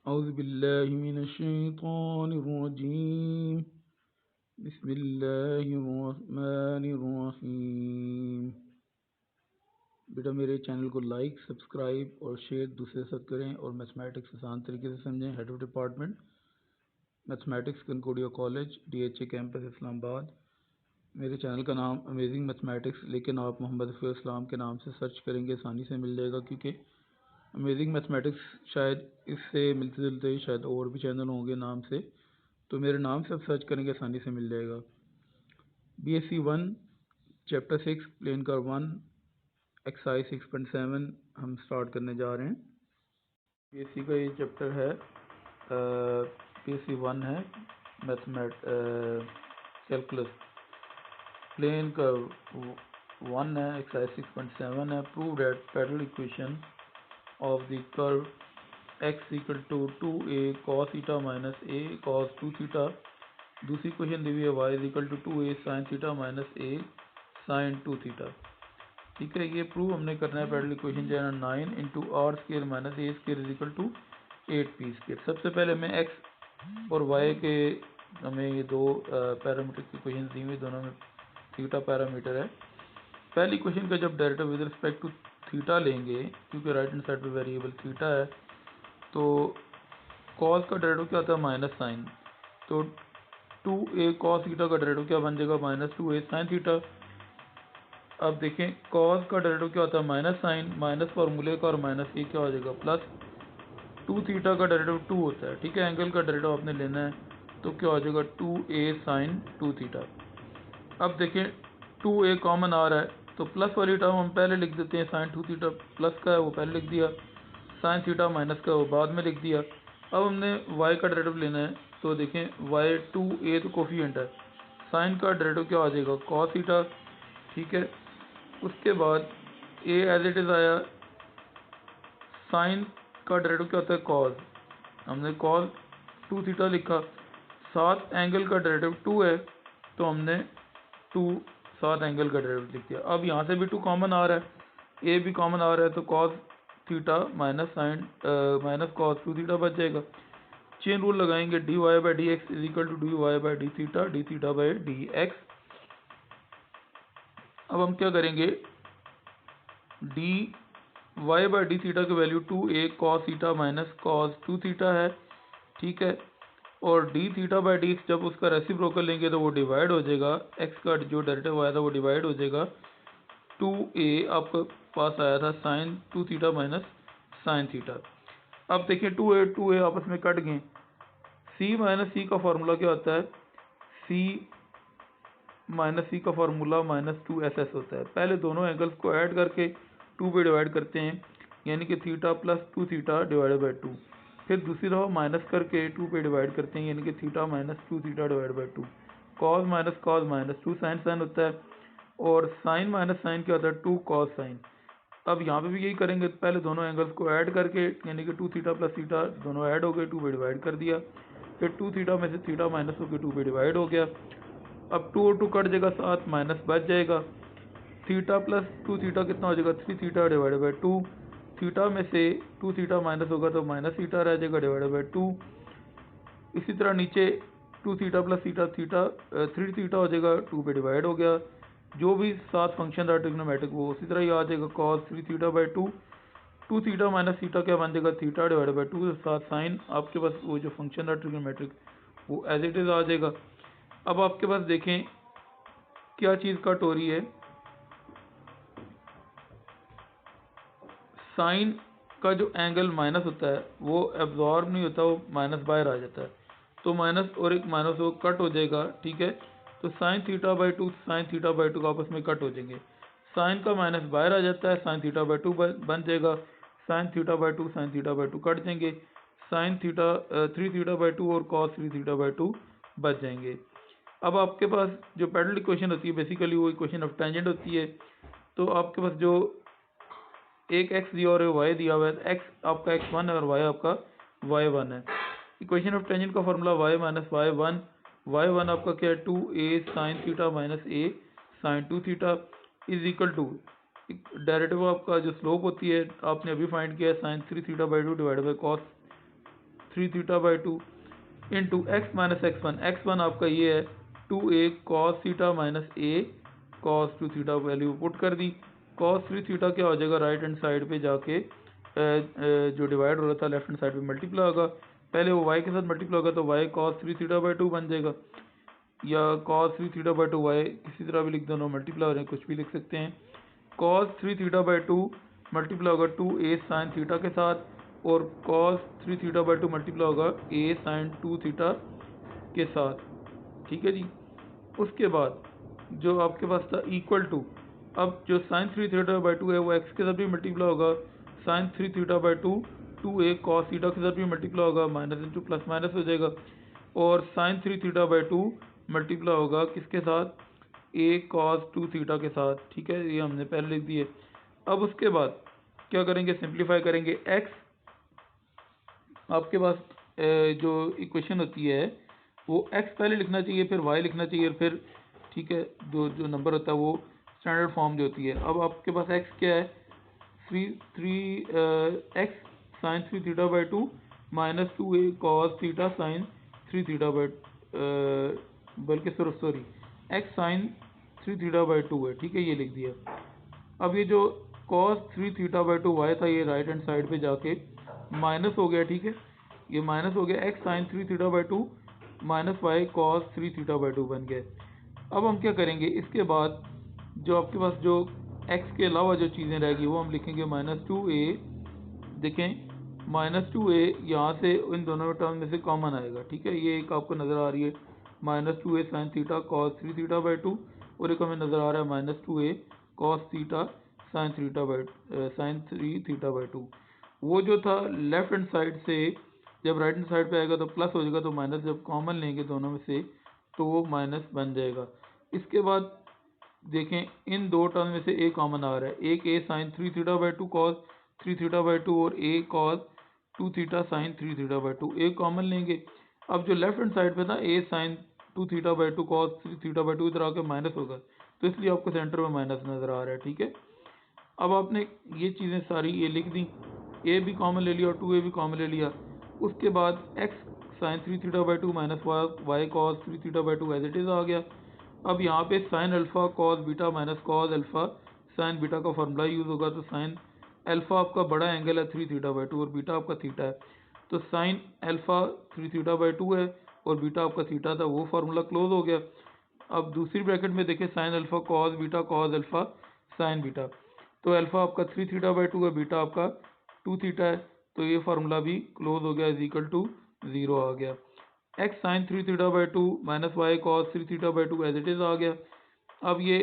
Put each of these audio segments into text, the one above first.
औज़ुबिल्लाहिमिनश्शैतानिर्रजीम बिस्मिल्लाहिर्रहमानिर्रहीम। बेटा मेरे चैनल को लाइक, सब्सक्राइब और शेयर दूसरे साथ करें और मैथमेटिक्स आसान तरीके से समझें। Head of department mathematics, Concordia college, DHA campus, Islamabad. मेरे चैनल का नाम अमेजिंग मैथमेटिक्स, लेकिन आप मोहम्मद हफीज़ इस्लाम के नाम से सर्च करेंगे आसानी से मिल जाएगा, क्योंकि अमेजिंग मैथमेटिक्स शायद इससे मिलते जुलते ही शायद और भी चैनल होंगे नाम से, तो मेरे नाम से आप सर्च करेंगे आसानी से मिल जाएगा। BSc 1 चैप्टर 6 प्लेन का 1 एक्सरसाइज 6.7 हम स्टार्ट करने जा रहे हैं। BSc का ये चैप्टर है, BSc 1 है कैलकुलस, प्लेन का 1 है, एक्सरसाइज 6.7 है। Prove that parallel equation of the curve x equal to 2a cos theta minus a cos 2 theta. दूसरी क्वेश्चन दी हुई है y equal to 2a sin theta minus a sin 2 theta. ठीक है, ये प्रूव हमने करना है पैरेलल इक्वेशन जो है 9 into r square minus a square is equal to 8p square. सबसे पहले हमें x और y के हमें ये दो पैरामीटर की इक्वेशन दी हुई, दोनों में थीटा पैरामीटर है। पहली क्वेश्चन का जब derivative with respect to theta लेंगे, क्योंकि राइट हैंड साइड पे वेरिएबल थीटा है, तो कॉस का डेरिवेटिव क्या होता है माइनस साइन, तो 2a कॉस थीटा का डेरिवेटिव क्या बन जाएगा माइनस 2a साइन थीटा। अब देखें कॉस का डेरिवेटिव क्या होता है माइनस साइन, माइनस फार्मूले का, और माइनस ए क्या हो जाएगा प्लस 2 थीटा का डेरिवेटिव 2 होता है। ठीक है, एंगल का डेरिवेटिव आपने लेना है, तो क्या हो जाएगा 2a साइन 2 थीटा। अब देखें 2a कॉमन आ रहा है, तो प्लस वाली टर्म हम पहले लिख देते हैं, साइन 2 थीटा प्लस का है वो पहले लिख दिया, साइन थीटा माइनस का वो बाद में लिख दिया। अब हमने y का डेरिवेटिव लेना है, तो देखें y 2a तो कोफिशिएंट है, साइन का डेरिवेटिव क्या आ जाएगा कॉस थीटा। ठीक है, उसके बाद a एज इट इज़ आया, साइन का डेरिवेटिव क्या होता है कॉस, हमने कॉस 2 थीटा लिखा, साथ एंगल का डेरिवेटिव 2 है, तो हमने 2 साथ एंगल का डेरिवेटिव लिख दिया। अब यहाँ से भी 2 कॉमन आ रहा है, a भी कॉमन आ रहा है, तो cos theta minus sine minus cos 2 theta बच जाएगा। चेन रूल लगाएंगे, dy by d x is equal to dy by d theta by d x. अब हम क्या करेंगे, d y by d theta की value 2a cos theta minus cos 2 theta है। ठीक है, और डी थीटा बाई डी जब उसका रेसिप्रोकल लेंगे तो वो डिवाइड हो जाएगा, x का जो डेरिवेटिव आया था वो डिवाइड हो जाएगा, 2a आपके पास आया था sine 2 theta minus sine theta. अब देखिए 2a आपस में कट गए, c माइनस सी का फार्मूला क्या होता है, c माइनस सी का फार्मूला माइनस 2ss होता है। पहले दोनों एंगल्स को ऐड करके 2 पे डिवाइड करते हैं, यानी कि theta plus 2 theta divided by 2। फिर दूसरी तरफ माइनस करके 2 पे डिवाइड करते हैं, यानी कि theta minus 2 theta divide by 2। Cos minus 2 sine sine होता है, और साइन माइनस साइन क्या होता है 2 कॉस साइन। अब यहाँ पे भी यही करेंगे, पहले दोनों एंगल्स को ऐड करके, यानी कि 2 थीटा प्लस थीटा दोनों ऐड हो गए, 2 पे डिवाइड कर दिया, फिर 2 थीटा में से थीटा माइनस होकर 2 पे डिवाइड हो गया। अब 2 और 2 कट जाएगा, साथ माइनस बच जाएगा, थीटा प्लस 2 थीटा कितना हो जाएगा 3 थीटा डिवाइडेड बाई 2। थीटा में से 2 थीटा माइनस होगा तो माइनस थीटा रह जाएगा डिवाइडेड बाई 2। इसी तरह नीचे 2 थीटा प्लस थीटा 3 थीटा हो जाएगा, 2 पे डिवाइड हो गया। जो भी सात फंक्शन था ट्रिग्नोमेट्रिक वो उसी तरह ही आ जाएगा, cos 3 theta by 2। 2 theta minus theta क्या बन जाएगा थीटा डिवाइडेड बाई 2, साथ साइन आपके पास वो जो फंक्शन था ट्रिग्नोमेट्रिक वो एज इट इज़ आ जाएगा। अब आपके पास देखें क्या चीज़ कट हो रही है, साइन का जो एंगल माइनस होता है वो एब्जॉर्ब नहीं होता, वो माइनस बाहर आ जाता है, तो माइनस और एक माइनस वो कट हो जाएगा। ठीक है, तो sign theta by 2 sign theta by 2 आपस में कट हो जाएंगे, साइन का माइनस बाहर आ जाता है, साइन थीटा बाई 2 बन जाएगा, sign theta by 2 sign theta by 2 cut जाएंगे, साइन थीटा 3 थीटा बाई 2 और कॉस 3 थीटा बाई 2 बच जाएंगे। अब आपके पास जो पैरेलल इक्वेशन होती है बेसिकली वो इक्वेशन ऑफ टेंजेंट होती है, तो आपके पास जो एक x दिया और y दिया हुआ है, x आपका x1 है और y आपका y1 है। इक्वेशन ऑफ टेंजेंट का formula y minus y1, y1 आपका क्या है 2a sine theta minus a sine 2 theta is equal to, derivative आपका जो स्लोप होती है आपने अभी फाइंड किया है sine 3 theta by 2 divide by cos 3 theta by 2 into x minus x1 आपका ये है 2a cos theta minus a cos 2 theta value put कर दी। cos 3 थीटा क्या हो जाएगा, राइट हैंड साइड पे जाके जो डिवाइड हो रहा था लेफ्ट हैंड साइड पे मल्टीप्लाई होगा। पहले वो y के साथ मल्टीप्लाई होगा तो y cos 3 थीटा बाई 2 बन जाएगा, या cos 3 थीटा बाई 2 y किसी तरह भी लिख दो, नो मल्टीप्लाई हो रहे हैं कुछ भी लिख सकते हैं। cos 3 थीटा बाई 2 मल्टीप्लाई होगा 2a sin थीटा के साथ, और cos 3 थीटा बाई 2 मल्टीप्लाई होगा a sin 2 थीटा के साथ। ठीक है जी। उसके बाद जो आपके पास था इक्वल टू, अब जो sin 3 थीटा बाई 2 है वो x के साथ भी मल्टीप्लाई होगा sin 3 theta by 2 2a cos theta के साथ भी मल्टीप्लाई होगा, माइनस इंटू प्लस माइनस हो जाएगा, और sin 3 थीटा बाई 2 मल्टीप्लाई होगा किसके साथ, a cos 2 थीटा के साथ। ठीक है, ये हमने पहले लिख दिए। अब उसके बाद क्या करेंगे, सिंप्लीफाई करेंगे। x आपके पास जो इक्वेशन होती है वो x पहले लिखना चाहिए, फिर y लिखना चाहिए, फिर ठीक है जो जो नंबर होता है वो स्टैंडर्ड फॉर्म जो होती है। अब आपके पास x क्या है, x sine 3 theta by 2 minus 2a cos theta sine 3 theta by बल्कि sorry x sine 3 theta by 2 है। ठीक है, ये लिख दिया। अब ये जो cos 3 थीटा बाई 2 y था ये राइट हैंड साइड पे जाके माइनस हो गया। ठीक है, ये माइनस हो गया, x sine 3 theta by 2 minus y cos 3 theta by 2 बन गया। अब हम क्या करेंगे, इसके बाद जो आपके पास जो x के अलावा जो चीज़ें रहेगी वो हम लिखेंगे माइनस 2a। देखें माइनस 2a यहाँ से इन दोनों टर्म में से कॉमन आएगा। ठीक है, ये एक आपको नज़र आ रही है minus 2a sine theta cos 3 theta by 2, और एक हमें नज़र आ रहा है minus 2a cos theta sine 3 theta by 2। वो जो था लेफ्ट हैंड साइड से जब राइट हैंड साइड पे आएगा तो प्लस हो जाएगा, तो माइनस जब कॉमन लेंगे दोनों में से तो वो माइनस बन जाएगा। इसके बाद देखें इन दो टर्म में से ए कॉमन आ रहा है, एक a sine 3 theta by 2 cos 3 theta by 2 और a cos 2 theta sine 3 theta by 2, a common लेंगे। अब जो लेफ्ट हैंड साइड पे था a sine 2 theta by 2 cos 3 theta by 2 इधर आके माइनस होगा, तो इसलिए आपको सेंटर में माइनस नज़र आ रहा है। ठीक है, अब आपने ये चीज़ें सारी ये लिख दी, ए भी कॉमन ले लिया और 2a भी कॉमन ले लिया। उसके बाद x sine 3 theta by 2 minus y cos 3 theta by 2 as it is आ गया। अब यहाँ पे sine alpha cos beta minus cos alpha sine beta का फार्मूला यूज़ होगा, तो साइन अल्फ़ा आपका बड़ा एंगल है 3 थीटा बाई 2 और बीटा आपका थीटा है, तो साइन अल्फ़ा 3 थीटा बाई 2 है और बीटा आपका थीटा था, वो फार्मूला क्लोज हो गया। अब दूसरी ब्रैकेट में देखें sign alpha cos beta cos alpha sine beta, तो अल्फ़ा आपका 3 थीटा बाई 2 है, बीटा आपका 2 थीटा है, तो ये फार्मूला भी क्लोज हो गया, इज इक्वल टू 0 आ गया। x sine 3 theta by 2 minus y cos 3 theta by 2 as it is आ गया। अब ये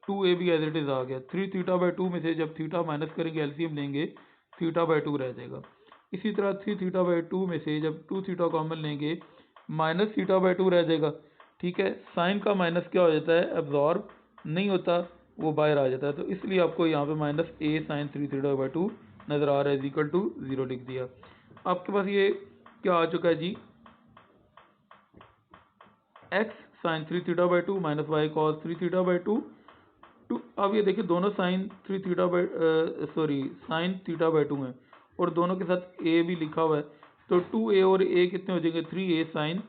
2a भी एज इट इज़ आ गया। 3 थीटा बाई 2 में से जब थीटा माइनस करेंगे एलसीएम लेंगे थीटा बाई 2 रह जाएगा। इसी तरह 3 थीटा बाई 2 में से जब 2 थीटा कॉमन लेंगे माइनस थीटा बाई 2 रह जाएगा। ठीक है, साइन का माइनस क्या हो जाता है, एब्जॉर्ब नहीं होता, वो बाहर आ जाता है, तो इसलिए आपको यहाँ पे minus a sine 3 theta by 2 नज़र आ रहा है, इज इक्वल टू 0 लिख दिया। आपके पास ये क्या आ चुका है जी, x sine 3 theta by 2 minus y cos 3 theta by 2 टू। अब ये देखिए दोनों sine 3 theta by sine theta by 2 हैं और दोनों के साथ a भी लिखा हुआ है, तो 2a और a कितने हो जाएंगे, 3a साइन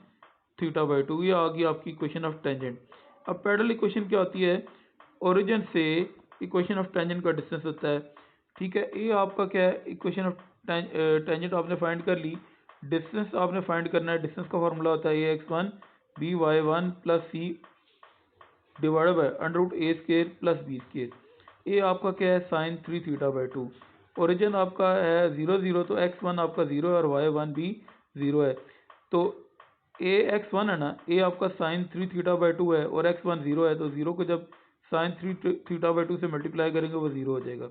थीटा बाई 2। ये आ गई आपकी इक्वेशन ऑफ टेंजेंट। अब पैरेलल इक्वेशन क्या होती है, ओरिजिन से इक्वेशन ऑफ टेंजेंट का डिस्टेंस होता है। ठीक है, ये आपका क्या है, इक्वेशन ऑफ टेंजेंट आपने फाइंड कर ली, डिस्टेंस आपने फाइंड करना है। डिस्टेंस का फार्मूला होता है a(x1) by1 plus c divided by under root a square plus b square. ये आपका क्या है, साइन 3 थीटा बाई 2। ओरिजिन आपका है 0 0, तो x1 आपका 0 है और y1 भी 0 है, तो a(x1) है ना, a आपका साइन 3 थीटा बाई 2 है और x1 0 है, तो 0 को जब साइन 3 थीटा बाई 2 से मल्टीप्लाई करेंगे वो 0 हो जाएगा।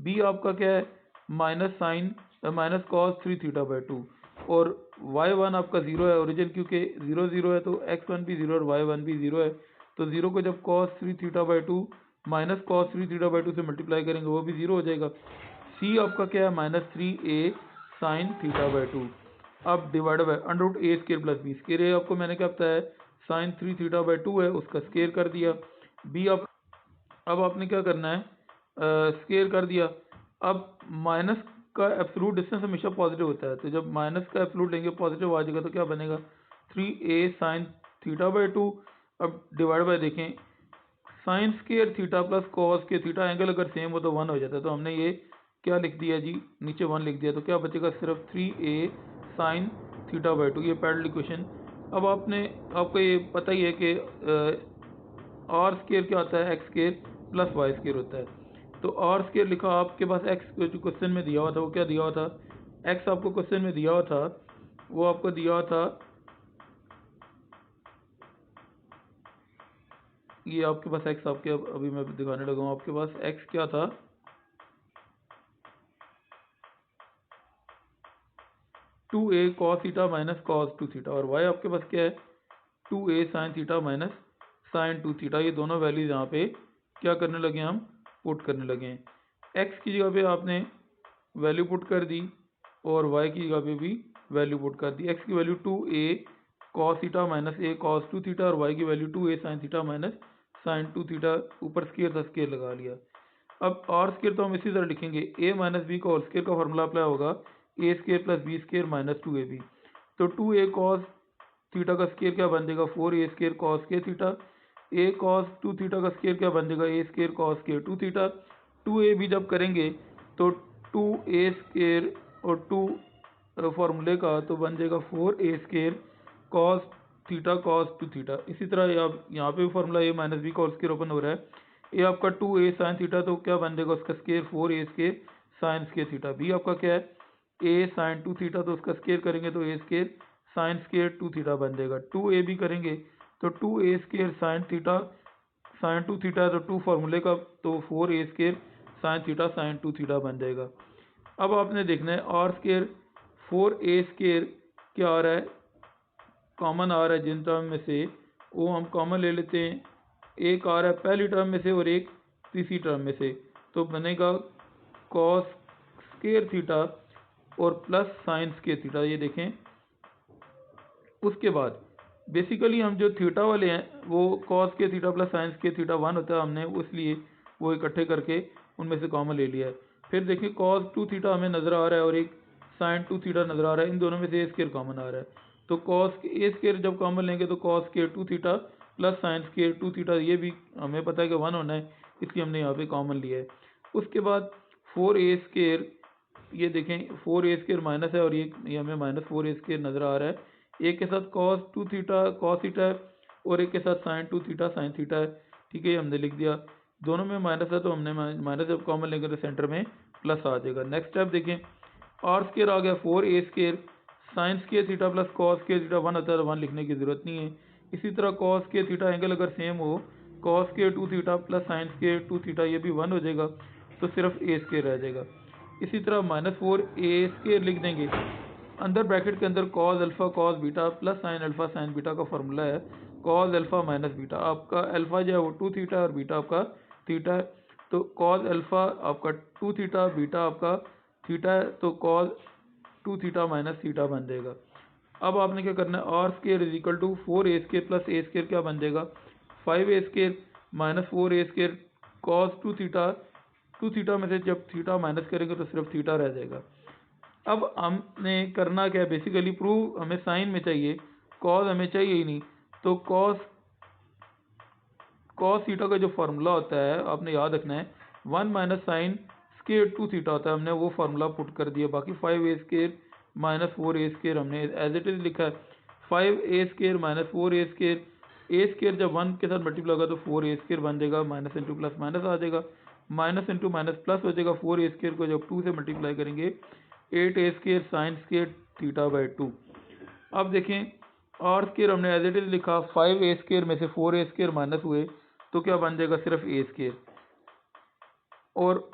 b आपका क्या है, माइनस कॉस 3 थीटा बाई 2 और y1 आपका 0 है, ओरिजिन क्योंकि 0 0 है तो x1 भी 0 और y1 भी 0 है, तो 0 को जब cos 3 theta by 2 minus cos 3 theta by 2 से मल्टीप्लाई करेंगे वो भी 0 हो जाएगा। c आपका क्या है, minus 3a sign theta by 2, अब divide by under root a square plus b square. ये आपको मैंने क्या बताया, साइन 3 थीटा बाई 2 है उसका स्केयर कर दिया। b आप अब आपने क्या करना है, स्केयर कर दिया। अब माइनस का एब्सोल्यूट डिस्टेंस हमेशा पॉजिटिव होता है, तो जब माइनस का एब्सोल्यूट लेंगे पॉजिटिव आ जाएगा तो क्या बनेगा 3a साइन थीटा बाई 2। अब डिवाइड बाय देखें, sign square theta plus cos के थीटा, एंगल अगर सेम हो तो 1 हो जाता है, तो हमने ये क्या लिख दिया जी, नीचे 1 लिख दिया, तो क्या बचेगा सिर्फ 3a साइन थीटा बाई 2, ये पैरेलल इक्वेशन। अब आपको ये पता ही है कि आर स्केयर क्या होता है, x square plus y square होता है। तो आर स्केयर लिखा, आपके पास एक्स जो क्वेश्चन में दिया हुआ था वो क्या दिया हुआ था, एक्स आपको क्वेश्चन में दिया हुआ था, वो आपको दिया हुआ था, ये आपके पास एक्स आपके अभी मैं दिखाने लगा हूँ, आपके पास एक्स क्या था, 2a cos theta minus cos 2 theta, और y आपके पास क्या है 2a sin theta minus sin 2 theta. ये दोनों वैल्यूज यहाँ पे क्या करने लगे हम, पुट करने लगे हैं। x की जगह पे आपने वैल्यू पुट कर दी और y की जगह पे भी वैल्यू पुट कर दी। x की value 2a cos theta minus a cos 2 theta और y की value 2a sin theta minus sin 2 theta, ऊपर स्केयर था स्केयर लगा लिया। अब आर स्केयर तो हम इसी तरह लिखेंगे, a माइनस बी का होल स्केयर का फॉर्मूला अप्लाई होगा a square plus b square minus 2ab। तो 2a कॉस थीटा का स्केयर क्या बन जाएगा 4a स्केयर कॉस के थीटा, a कॉस 2 थीटा का स्केयर क्या बन जाएगा a स्केयर कॉस के 2 थीटा। 2a भी जब करेंगे तो 2a स्केयर और 2 फार्मूले का तो बन जाएगा 4a square cos theta cos 2 theta. इसी तरह आप यहाँ पे भी फार्मूला a माइनस बी का होल स्केयर ओपन हो रहा है, ए आपका 2a साइन थीटा तो क्या बन जाएगा उसका square 4a square sine square theta, b आपका क्या है a साइन 2 थीटा तो उसका स्केयर करेंगे तो a square sine square 2 theta बन जाएगा। 2a भी करेंगे तो 2a square sine theta sine 2 theta तो 2 फार्मूले का तो 4a square sine theta sine 2 theta बन जाएगा। अब आपने देखना है आर स्केयर 4a स्केयर क्या आ रहा है, कॉमन आ रहा है जिन टर्म में से वो हम कॉमन ले लेते हैं, एक आ रहा है पहली टर्म में से और एक तीसरी टर्म में से, तो बनेगा कॉस स्केयर थीटा और प्लस साइन स्केयर थीटा। ये देखें, उसके बाद बेसिकली हम जो थीटा वाले हैं वो कॉस के थीटा प्लस साइन के थीटा 1 होता है, हमने इसलिए वो इकट्ठे करके उनमें से कॉमन ले लिया है। फिर देखिए कॉस 2 थीटा हमें नज़र आ रहा है और एक साइन 2 थीटा नज़र आ रहा है, इन दोनों में से ए स्केयर कॉमन आ रहा है, तो कॉस ए स्केयर जब कॉमन लेंगे तो cos square 2 theta plus sine square 2 theta, ये भी हमें पता है कि 1 होना है इसलिए हमने यहाँ पे कॉमन लिया है। उसके बाद 4a स्केयर, ये देखें 4a स्केयर माइनस है और ये हमें माइनस 4a स्केयर नज़र आ रहा है, एक के साथ कॉस 2 थीटा कॉस थीटा है और एक के साथ साइन 2 थीटा साइन थीटा है। ठीक है, ये हमने लिख दिया, दोनों में माइनस है तो हमने माइनस जब कॉमन लेंगे तो सेंटर में प्लस आ जाएगा। नेक्स्ट स्टेप देखें, आर स्केयर आ गया 4a square sine square theta plus cos square theta 1 होता है तो 1 लिखने की ज़रूरत नहीं है। इसी तरह कॉस स्केयर थीटा एंगल अगर सेम हो, cos square 2 theta plus sine square 2 theta, ये भी 1 हो जाएगा तो सिर्फ a स्केयर रह जाएगा। इसी तरह -4a स्केयर लिख देंगे, अंदर ब्रैकेट के अंदर cos alpha cos beta plus sine alpha sign beta का फॉर्मूला है कॉस अल्फा माइनस बीटा, आपका अल्फा जो है वो 2 थीटा और बीटा आपका थीटा है, तो कॉस अल्फा आपका 2 थीटा बीटा आपका थीटा है, तो कॉस 2 थीटा माइनस थीटा बन जाएगा। अब आपने क्या करना है, r square is equal to 4a square plus a square क्या बन जाएगा 5a square minus 4a square cos 2 theta में से जब थीटा माइनस करेंगे तो सिर्फ थीटा रह जाएगा। अब हमने करना क्या है, बेसिकली प्रूव हमें साइन में चाहिए, कॉस हमें चाहिए ही नहीं, तो कॉस थीटा का जो फार्मूला होता है आपने याद रखना है 1 माइनस साइन स्केयर 2 थीटा होता है, हमने वो फार्मूला पुट कर दिया। बाकी 5a square minus 4a square हमने एज इट इज लिखा है, 5a square minus 4a square, a square जब 1 के साथ मल्टीप्लाई होगा तो 4a स्केयर बन जाएगा, माइनस इंटू प्लस माइनस आ जाएगा, माइनस इंटू माइनस प्लस हो जाएगा, 4a स्केयर को जब 2 से मल्टीप्लाई करेंगे 8a square sine square theta by 2। अब देखें आर स्केयर हमने एज इट इज लिखा, 5a स्केयर में से 4a स्केयर माइनस हुए तो क्या बन जाएगा सिर्फ a स्केयर, और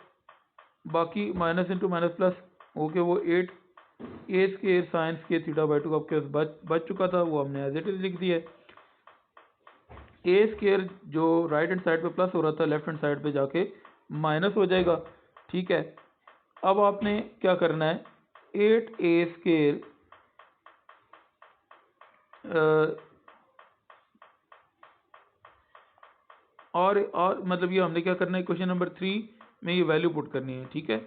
बाकी minus into minus plus okay वो 8a square sine square theta by 2 आपके पास बच चुका था, वो हमने एज इट इज लिख दिया है। a स्केयर जो राइट हैंड साइड पे प्लस हो रहा था लेफ्ट हैंड साइड पे जाके माइनस हो जाएगा। ठीक है, अब आपने क्या करना है, 8a स्केयर और मतलब ये हमने क्या करना है, क्वेश्चन नंबर 3 में ये वैल्यू पुट करनी है। ठीक है,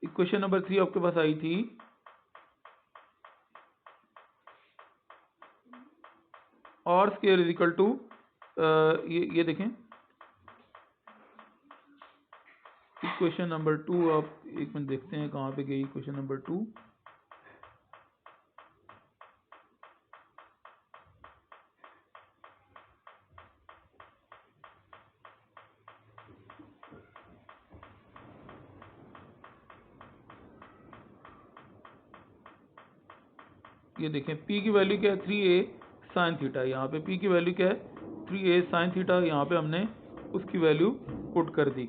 इक्वेशन नंबर 3 आपके पास आई थी, r square is equal to, ये देखें इक्वेशन नंबर 2, आप एक मिनट देखते हैं कहाँ पे गई इक्वेशन नंबर 2। ये देखें P की वैल्यू क्या है 3a साइन थीटा, यहाँ पे P की वैल्यू क्या है 3a साइन थीटा, यहाँ पे हमने उसकी वैल्यू पुट कर दी।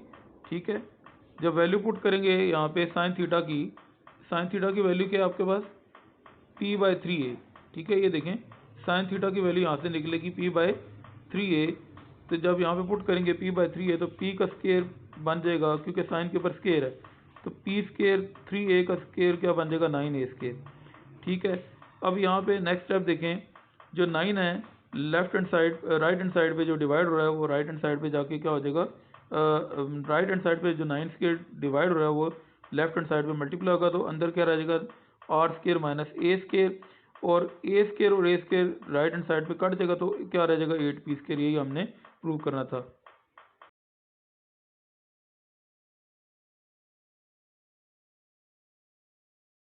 ठीक है, जब वैल्यू पुट करेंगे यहाँ पे साइन थीटा की वैल्यू क्या है आपके पास P/3a। ठीक है, ये देखें साइन थीटा की वैल्यू यहाँ से निकलेगी P/3a, तो जब यहाँ पे पुट करेंगे P/3a तो P का स्केयर बन जाएगा, क्योंकि साइन के ऊपर स्केयर है, तो P स्केयर 3a का स्केयर क्या बन जाएगा 9a स्केयर। ठीक है, अब यहाँ पे नेक्स्ट स्टेप देखें, जो 9 है left hand side right hand side पे जो डिवाइड हो रहा है वो राइट हैंड साइड पे जाके क्या हो जाएगा, राइट हैंड साइड पे जो 9 स्केयर डिवाइड हो रहा है वो लेफ्ट हैंड साइड पे मल्टीप्लाई होगा, तो अंदर क्या रह जाएगा r square minus a square, और ए स्केयर और a square right hand side पे कट जाएगा तो क्या रह जाएगा 8p स्केयर। यही हमने प्रूव करना था।